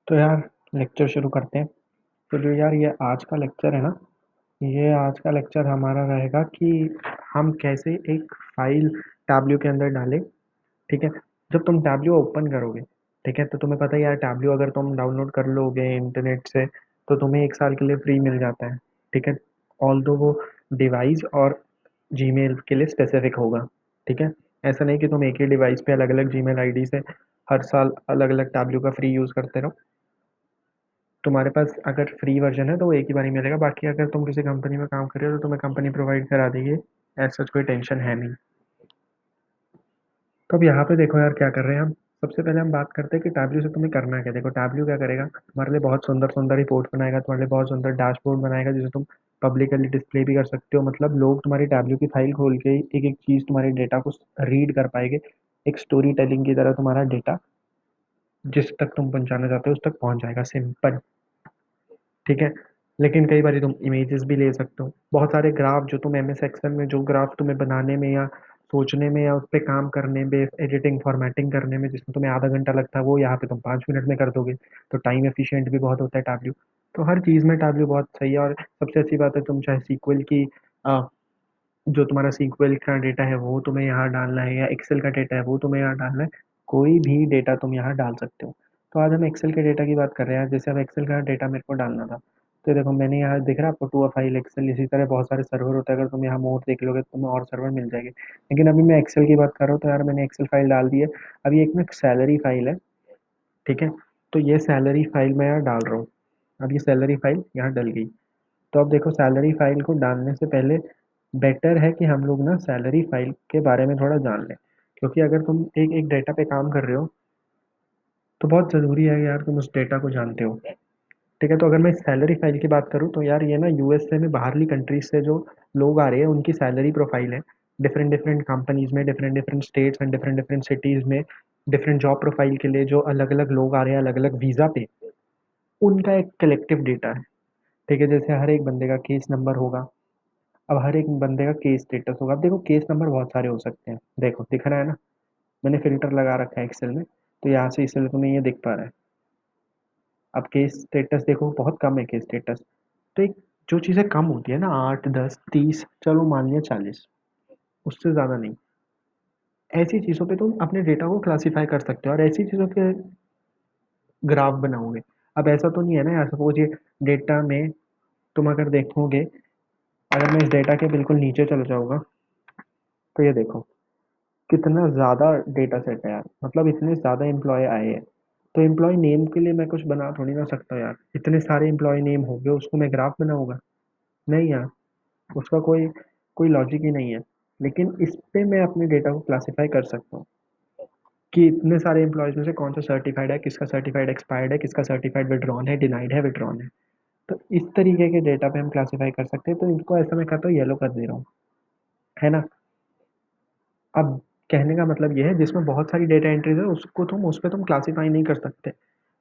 तो यार लेक्चर शुरू करते हैं। तो जो यार ये आज का लेक्चर है ना, ये आज का लेक्चर हमारा रहेगा कि हम कैसे एक फाइल टैब्ल्यू के अंदर डालें। ठीक है। जब तुम टैब्ल्यू ओपन करोगे, ठीक है, तो तुम्हें पता है यार टैब्ल्यू अगर तुम डाउनलोड कर लोगे इंटरनेट से तो तुम्हें 1 साल के लिए फ्री मिल जाता है। ठीक है। ऑल दो वो डिवाइस और जीमेल के लिए स्पेसिफिक होगा। ठीक है। ऐसा नहीं कि तुम एक ही डिवाइस पे अलग अलग जीमेल आईडी से हर साल अलग अलग टैब्ल्यू का फ्री यूज़ करते रहो। तुम्हारे पास अगर फ्री वर्जन है तो वो एक ही बार ही मिलेगा, बाकी अगर तुम किसी कंपनी में काम कर रहे हो तो तुम्हें कंपनी प्रोवाइड करा देगी। ऐसा कोई टेंशन है नहीं। तो अब यहाँ पे देखो यार क्या कर रहे हैं हम। सबसे पहले हम बात करते हैं कि टैब्ल्यू से तुम्हें करना क्या है। देखो टैब्ल्यू क्या करेगा, तुम्हारे लिए बहुत सुंदर सुंदर रिपोर्ट बनाएगा, तुम्हारे लिए बहुत सुंदर डैशबोर्ड बनाएगा जिसे तुम पब्लिकली डिस्प्ले भी कर सकते हो। मतलब लोग तुम्हारी टैब्ल्यू की फाइल खोल के एक एक चीज़ तुम्हारे डेटा को रीड कर पाएंगे। एक स्टोरी टेलिंग की तरह तुम्हारा डेटा जिस तक तुम पहुंचाना चाहते हो उस तक पहुंच जाएगा। सिंपल। ठीक है। लेकिन कई बार तुम इमेजेस भी ले सकते हो। बहुत सारे ग्राफ जो तुम एम एस एक्सेल में जो ग्राफ तुम्हें बनाने में या सोचने में या उस पर काम करने में एडिटिंग फॉर्मेटिंग करने में जिसमें तुम्हें आधा घंटा लगता है वो यहाँ पे तुम 5 मिनट में कर दोगे। तो टाइम एफिशिएंट भी बहुत होता है टैब्ल्यू। तो हर चीज़ में टैब्ल्यू बहुत सही है। और सबसे अच्छी बात है तुम चाहे सीक्वल की जो तुम्हारा सीक्वल का डेटा है वो तुम्हें यहाँ डालना है या एक्सेल का डेटा है वो तुम्हें यहाँ डालना है, कोई भी डेटा तुम यहाँ डाल सकते हो। तो आज हम एक्सेल के डेटा की बात कर रहे हैं। जैसे अब एक्सेल का डेटा मेरे को डालना था, तो देखो मैंने यहाँ दिख रहा है आपको टू अ फाइल एक्सेल। इसी तरह बहुत सारे सर्वर होते हैं, अगर तुम यहाँ मोड देख लोगे तो तुम्हें और सर्वर मिल जाएंगे। लेकिन अभी मैं एक्सेल की बात कर रहा हूँ, तो यार मैंने एक्सेल फाइल डाल दी है। अभी एक में सैलरी फाइल है। ठीक है। तो ये सैलरी फाइल मैं यहाँ डाल रहा हूँ। अब ये सैलरी फाइल यहाँ डल गई। तो अब देखो सैलरी फाइल को डालने से पहले बेटर है कि हम लोग ना सैलरी फाइल के बारे में थोड़ा जान लें। क्योंकि अगर तुम एक एक डेटा पे काम कर रहे हो तो बहुत ज़रूरी है यार तुम उस डेटा को जानते हो। ठीक है। तो अगर मैं सैलरी फाइल की बात करूँ तो यार ये ना यूएसए में बाहरली कंट्रीज से जो लोग आ रहे हैं उनकी सैलरी प्रोफाइल है। डिफरेंट डिफरेंट कंपनीज में different different states and different different cities में डिफरेंट जॉब प्रोफाइल के लिए जो अलग अलग लोग आ रहे हैं अलग अलग वीज़ा पे, उनका एक कलेक्टिव डेटा है। ठीक है। जैसे हर एक बंदे का केस नंबर होगा। अब हर एक बंदे का केस स्टेटस होगा। अब देखो केस नंबर बहुत सारे हो सकते हैं, देखो दिख रहा है ना, मैंने फिल्टर लगा रखा है एक्सेल में। तो यहाँ से इसलिए तुम्हें ये दिख पा रहा है। अब केस स्टेटस देखो बहुत कम है केस स्टेटस। तो एक जो चीज़ें कम होती है ना, 8 10 30, चलो मान लिया 40, उससे ज़्यादा नहीं, ऐसी चीज़ों पे तुम अपने डेटा को क्लासीफाई कर सकते हो और ऐसी चीज़ों के ग्राफ बनाओगे। अब ऐसा तो नहीं है ना यार, सपोज ये डेटा में तुम अगर देखोगे, अगर मैं इस डेटा के बिल्कुल नीचे चल जाऊंगा तो ये देखो कितना ज़्यादा डेटा सेट है यार, मतलब इतने ज़्यादा एम्प्लॉय आए हैं। तो एम्प्लॉय नेम के लिए मैं कुछ बना थोड़ी ना सकता यार, इतने सारे एम्प्लॉय नेम हो गए उसको मैं ग्राफ बनाऊंगा? नहीं यार, उसका कोई कोई लॉजिक ही नहीं है। लेकिन इस पे मैं अपने डेटा को क्लासीफाई कर सकता हूँ कि इतने सारे एम्प्लॉयज में से कौन सा सर्टिफाइड है, किसका सर्टिफाइड एक्सपायर्ड है, किसका सर्टिफाइड विड्रॉन है, डिनाइड है, विड्रॉन है। तो इस तरीके के डेटा पे हम क्लासीफाई कर सकते हैं। तो इनको ऐसा मैं कहता हूँ येलो कर दे रहा हूँ, है ना। अब कहने का मतलब ये है जिसमें बहुत सारी डेटा एंट्रीज है उसको तुम उस पर तुम क्लासीफाई नहीं कर सकते।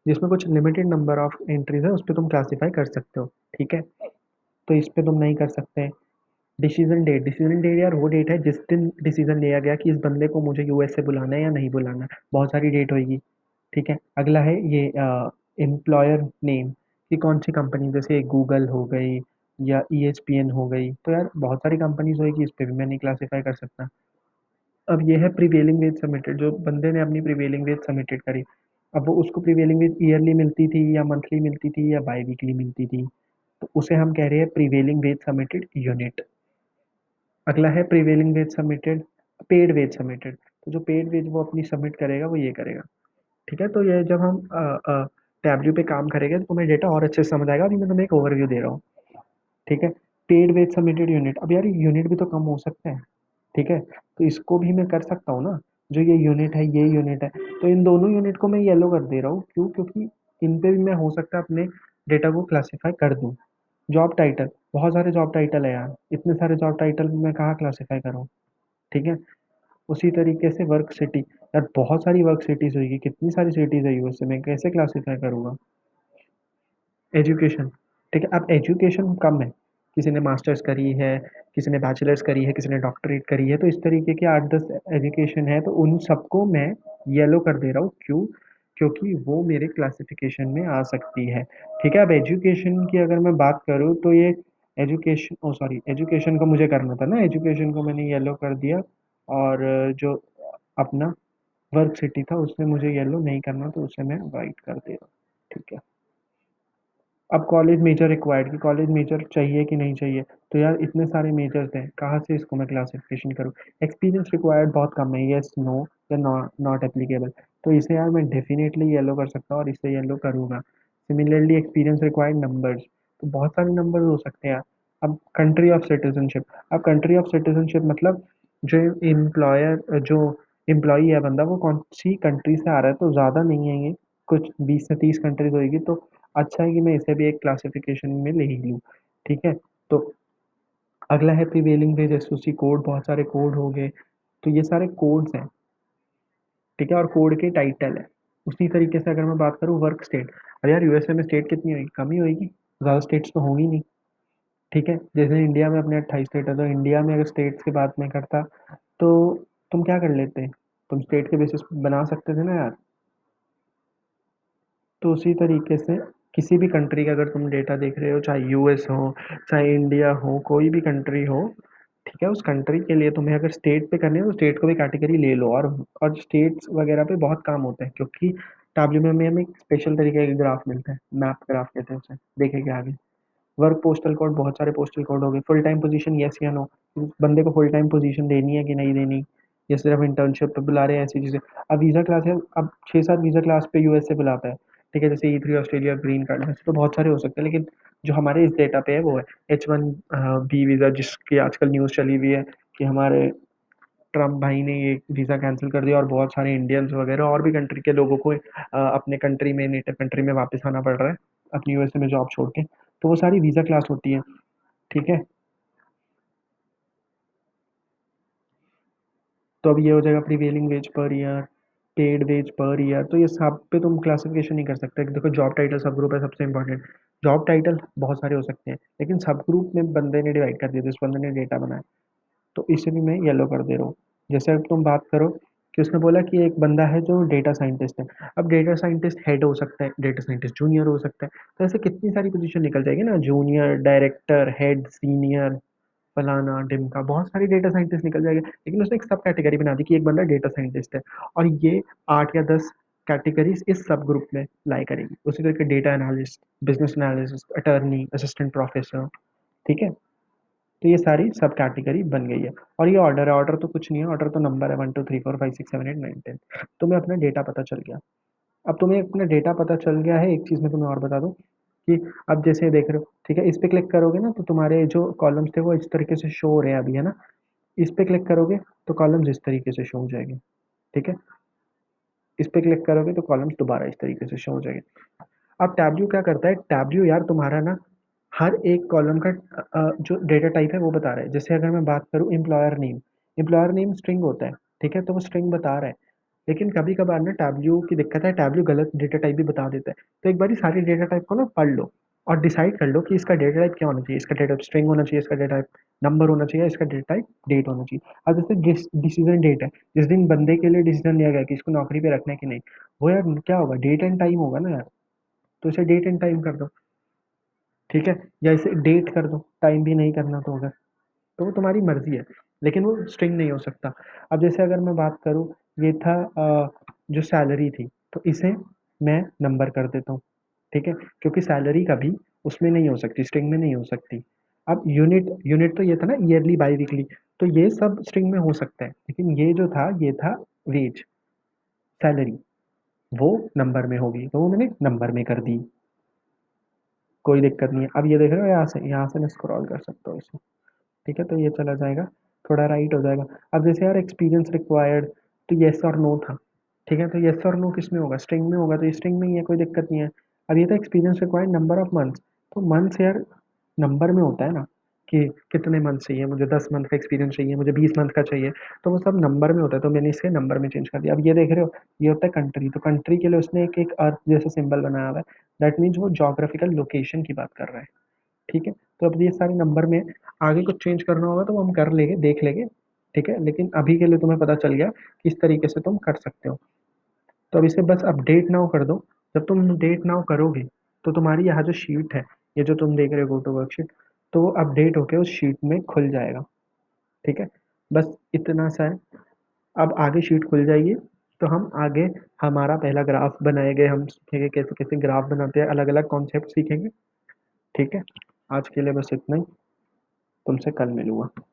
जिसमें कुछ लिमिटेड नंबर ऑफ एंट्रीज है उस पर तुम क्लासीफाई कर सकते हो। ठीक है। तो इस पे तुम नहीं कर सकते। डिसीजन डेट यार वो डेट है जिस दिन डिसीजन लिया गया कि इस बंदे को मुझे यूएस से बुलाना है या नहीं बुलाना है। बहुत सारी डेट होगी। ठीक है। अगला है ये एम्प्लॉयर नेम, कि कौन सी कंपनी, जैसे गूगल हो गई या ईएसपीएन हो गई। तो यार बहुत सारी कंपनीज होगी, इस पे भी मैं नहीं क्लासीफाई कर सकता। अब ये है प्रीवेलिंग वेज सबमिटेड, जो बंदे ने अपनी प्रीवेलिंग वेज सबमिटेड करी। अब वो उसको प्रीवेलिंग वेज ईयरली मिलती थी या मंथली मिलती थी या बाई वीकली मिलती थी, तो उसे हम कह रहे हैं प्रीवेलिंग वेज सबमिटेड यूनिट। अगला है prevailing wage submitted paid wage submitted. तो जो पेड वेज वो अपनी सबमिट करेगा वो ये करेगा। ठीक है। तो ये जब हम टैब्ल्यू पे काम करेंगे तो तुम्हें डेटा और अच्छे से समझ आएगा। अभी मैं तुम्हें एक ओवरव्यू दे रहा हूँ। ठीक है। पेड वेज सबमिटेड यूनिट, अब यार यूनिट भी तो कम हो सकते हैं। ठीक है। तो इसको भी मैं कर सकता हूँ ना, जो ये यूनिट है ये यूनिट है। तो इन दोनों यूनिट को मैं येलो कर दे रहा हूँ, क्यों? क्योंकि इन पे भी मैं हो सकता है अपने डेटा को क्लासीफाई कर दूँ। जॉब टाइटल, बहुत सारे जॉब टाइटल है यार, इतने सारे जॉब टाइटल मैं कहाँ क्लासीफाई करूँ? ठीक है। उसी तरीके से वर्क सिटी, यार बहुत सारी वर्क सिटीज होगी, कितनी सारी सिटीज है यूएसए में, कैसे क्लासीफाई करूँगा? एजुकेशन, ठीक है। अब एजुकेशन कम है, किसी ने मास्टर्स करी है, किसी ने बैचलर्स करी है, किसी ने डॉक्टरेट करी है, तो इस तरीके के 8 10 एजुकेशन है, तो उन सबको मैं येलो कर दे रहा हूँ। क्यों? क्योंकि वो मेरे क्लासिफिकेशन में आ सकती है। ठीक है, अब एजुकेशन की अगर मैं बात करूँ तो ये एजुकेशन, ओ सॉरी, एजुकेशन को मुझे करना था ना, एजुकेशन को मैंने येलो कर दिया। और जो अपना वर्क सिटी था उसमें मुझे येलो नहीं करना, तो उसे मैं वाइट कर दे रहा हूँ। ठीक है। अब कॉलेज मेजर रिक्वायर्ड, कि कॉलेज मेजर चाहिए कि नहीं चाहिए। तो यार इतने सारे मेजर्स हैं, कहाँ से इसको मैं क्लासिफिकेशन करूँ। एक्सपीरियंस रिक्वायर्ड बहुत कम है, यस नो या नॉट एप्लीकेबल। तो इसे यार मैं डेफिनेटली येलो कर सकता हूँ और इसे येलो करूँगा। सिमिलरली एक्सपीरियंस रिक्वायर्ड नंबर्स, तो बहुत सारे नंबर हो सकते हैं यार। अब कंट्री ऑफ सिटीजनशिप, अब कंट्री ऑफ सिटीजनशिप मतलब जो एम्प्लॉयर, जो एम्प्लॉई है बंदा, वो कौन सी कंट्री से आ रहा है, तो ज़्यादा नहीं है ये, कुछ 20 से 30 कंट्रीज होगी। तो अच्छा है कि मैं इसे भी एक क्लासिफिकेशन में ले ही लूँ। ठीक है। तो अगला है प्रिवेलिंग वेज एसओसी कोड, बहुत सारे कोड हो गए। तो ये सारे कोड्स हैं। ठीक है, और कोड के टाइटल है। उसी तरीके से अगर मैं बात करूँ वर्क स्टेट, अरे यार यूएसए में स्टेट कितनी होगी, कम ही होगी, ज़्यादा स्टेट्स तो होंगी नहीं। ठीक है, जैसे इंडिया में अपने 28 स्टेट है, तो इंडिया में अगर स्टेट्स की बात मैं करता, तो तुम क्या कर लेते, तुम स्टेट के बेसिस बना सकते थे ना यार। तो उसी तरीके से किसी भी कंट्री का अगर तुम डेटा देख रहे हो, चाहे यूएस हो, चाहे इंडिया हो, कोई भी कंट्री हो, ठीक है, उस कंट्री के लिए तुम्हें अगर स्टेट पे करनी है तो स्टेट को भी कैटेगरी ले लो। और स्टेट्स वगैरह पे बहुत काम होता है, क्योंकि डब्ल्यू में हमें एक स्पेशल तरीके का ग्राफ मिलता है, मैप ग्राफ कहते हैं उसे, देखेंगे आगे। वर्क पोस्टल कोड, बहुत सारे पोस्टल कोड हो गए। फुल टाइम पोजीशन, यस या नो, बंदे को फुल टाइम पोजीशन देनी है कि नहीं देनी, या सिर्फ इंटर्नशिप पे बुला रहे हैं, ऐसी चीज़ें। अब वीज़ा क्लास है, अब 6-7 वीज़ा क्लास पे यूएस से बुलाता है। ठीक है, जैसे E3 ऑस्ट्रेलिया ग्रीन कार्ड, वैसे तो बहुत सारे हो सकते हैं, लेकिन जो हमारे इस डेटा पे है वो है H1B वीज़ा, जिसकी आजकल न्यूज़ चली हुई है कि हमारे ट्रम्प भाई ने ये वीज़ा कैंसिल कर दिया, और बहुत सारे इंडियंस वगैरह और भी कंट्री के लोगों को अपने कंट्री में, नेटिव कंट्री में वापस आना पड़ रहा है, अपनी यूएसए में जॉब छोड़ के। तो वो सारी वीज़ा क्लास होती है। ठीक है। तो अब ये हो जाएगा prevailing wage per year, paid wage per year. तो ये सब पे तुम क्लासिफिकेशन नहीं कर सकते। देखो जॉब टाइटल सब ग्रुप है, सबसे इंपॉर्टेंट। जॉब टाइटल बहुत सारे हो सकते हैं, लेकिन सब ग्रुप में बंदे ने डिवाइड कर दिया, जिस बंदे ने डेटा बनाया। तो इसे भी मैं येलो कर दे रहा हूँ। जैसे अब तुम बात करो कि उसने बोला कि एक बंदा है जो डेटा साइंटिस्ट है। अब डेटा साइंटिस्ट हेड हो सकता है, डेटा साइंटिस्ट जूनियर हो सकता है। तो ऐसे कितनी सारी पोजीशन निकल जाएगी ना, जूनियर, डायरेक्टर, हेड, सीनियर, फलाना ढिमका, बहुत सारी डेटा साइंटिस्ट निकल जाएंगे। लेकिन उसने एक सब कैटेगरी बना दी कि एक बंदा डेटा साइंटिस्ट है, और ये 8 या 10 कैटेगरीज इस सब ग्रुप में लाई करेगी। उसी तरह के data analyst, business analyst, attorney, assistant professor. ठीक है। तो ये सारी सब कैटेगरी बन गई है। और ये ऑर्डर है, ऑर्डर तो कुछ नहीं है, ऑर्डर तो नंबर है, 1 2 3 4 5 6 7 8 9 10। तुम्हें अपना डेटा पता चल गया। अब तुम्हें अपना डेटा पता चल गया है, एक चीज़ मैं तुम्हें और बता दूं कि अब जैसे देख रहे हो, ठीक है, इस पे क्लिक करोगे ना, तो तुम्हारे जो कॉलम्स थे वो इस तरीके से शो हो रहे हैं अभी, है ना। इस पे क्लिक करोगे तो कॉलम्स इस तरीके से शो हो जाएंगे। ठीक है। इस पे क्लिक करोगे तो कॉलम्स दोबारा इस तरीके से शो हो जाएंगे। अब टैब्ल्यू क्या करता है, टैब्ल्यू यार तुम्हारा ना हर एक कॉलम का जो डेटा टाइप है वो बता रहा है। जैसे अगर मैं बात करूँ एम्प्लॉयर नेम स्ट्रिंग होता है। ठीक है, तो वो स्ट्रिंग बता रहा है। लेकिन कभी कभार ना टैब्ल्यू की दिक्कत है, टैब्ल्यू गलत डेटा टाइप भी बता देता है। तो एक बार सारी डेटा टाइप को ना पढ़ लो, और डिसाइड कर लो कि इसका डेटा टाइप क्या होना चाहिए। इसका डेटा टाइप स्ट्रिंग होना चाहिए, इसका डेटा टाइप नंबर होना चाहिए, इसका डेटा टाइप डेट होना चाहिए। अब जैसे डिसीजन डेट है, जिस दिन बंदे के लिए डिसीजन लिया गया कि इसको नौकरी पे रखना है कि नहीं, वो यार क्या होगा, डेट एंड टाइम होगा ना यार। तो इसे डेट एंड टाइम कर दो। ठीक है, या इसे डेट कर दो, टाइम भी नहीं करना तो अगर, तो वो तुम्हारी मर्जी है, लेकिन वो स्ट्रिंग नहीं हो सकता। अब जैसे अगर मैं बात करूँ, ये था जो सैलरी थी, तो इसे मैं नंबर कर देता हूँ। ठीक है, क्योंकि सैलरी कभी उसमें नहीं हो सकती, स्ट्रिंग में नहीं हो सकती। अब यूनिट, यूनिट तो ये था ना, ईयरली बाई वीकली, तो ये सब स्ट्रिंग में हो सकता है, लेकिन ये जो था ये था वेज, सैलरी, वो नंबर में होगी, तो वो मैंने नंबर में कर दी। कोई दिक्कत नहीं है। अब ये देख रहे हो, यहाँ से मैं स्क्रॉल कर सकता हूँ इसे। ठीक है, तो ये चला जाएगा, थोड़ा राइट हो जाएगा। अब जैसे यार एक्सपीरियंस रिक्वायर्ड, तो येस और नो था। ठीक है, तो येस और नो किस में होगा, स्ट्रिंग में होगा, तो ये स्ट्रिंग में ही है, कोई दिक्कत नहीं है। अब ये था experience required number of months, तो मंथ्स यार नंबर में होता है ना, कि कितने मंथ चाहिए मुझे, 10 मंथ का एक्सपीरियंस चाहिए मुझे, 20 मंथ का चाहिए, तो वो सब नंबर में होता है। तो मैंने इसे नंबर में चेंज कर दिया। अब ये देख रहे हो, ये होता है कंट्री, तो कंट्री के लिए उसने एक एक अर्थ जैसा सिंबल बनाया हुआ है। दैट मीन्स वो जोग्राफिकल लोकेशन की बात कर रहा है। ठीक है, तो अब ये सारे नंबर में, आगे कुछ चेंज करना होगा तो वो हम कर लेंगे, देख लेंगे। ठीक है, लेकिन अभी के लिए तुम्हें पता चल गया किस तरीके से तुम कर सकते हो। तो अब इसे बस अपडेट नाउ कर दो। जब तुम डेट नाउ करोगे तो तुम्हारी यहाँ जो शीट है, ये जो तुम देख रहे हो गो टू वर्कशीट, तो वो अपडेट होके उस शीट में खुल जाएगा। ठीक है, बस इतना सा है। अब आगे शीट खुल जाएगी तो हम आगे हमारा पहला ग्राफ बनाएंगे, हम सीखेंगे कैसे कैसे ग्राफ बनाते हैं, अलग अलग कॉन्सेप्ट सीखेंगे। ठीक है, आज के लिए बस इतना ही। तुमसे कल मिलूंगा।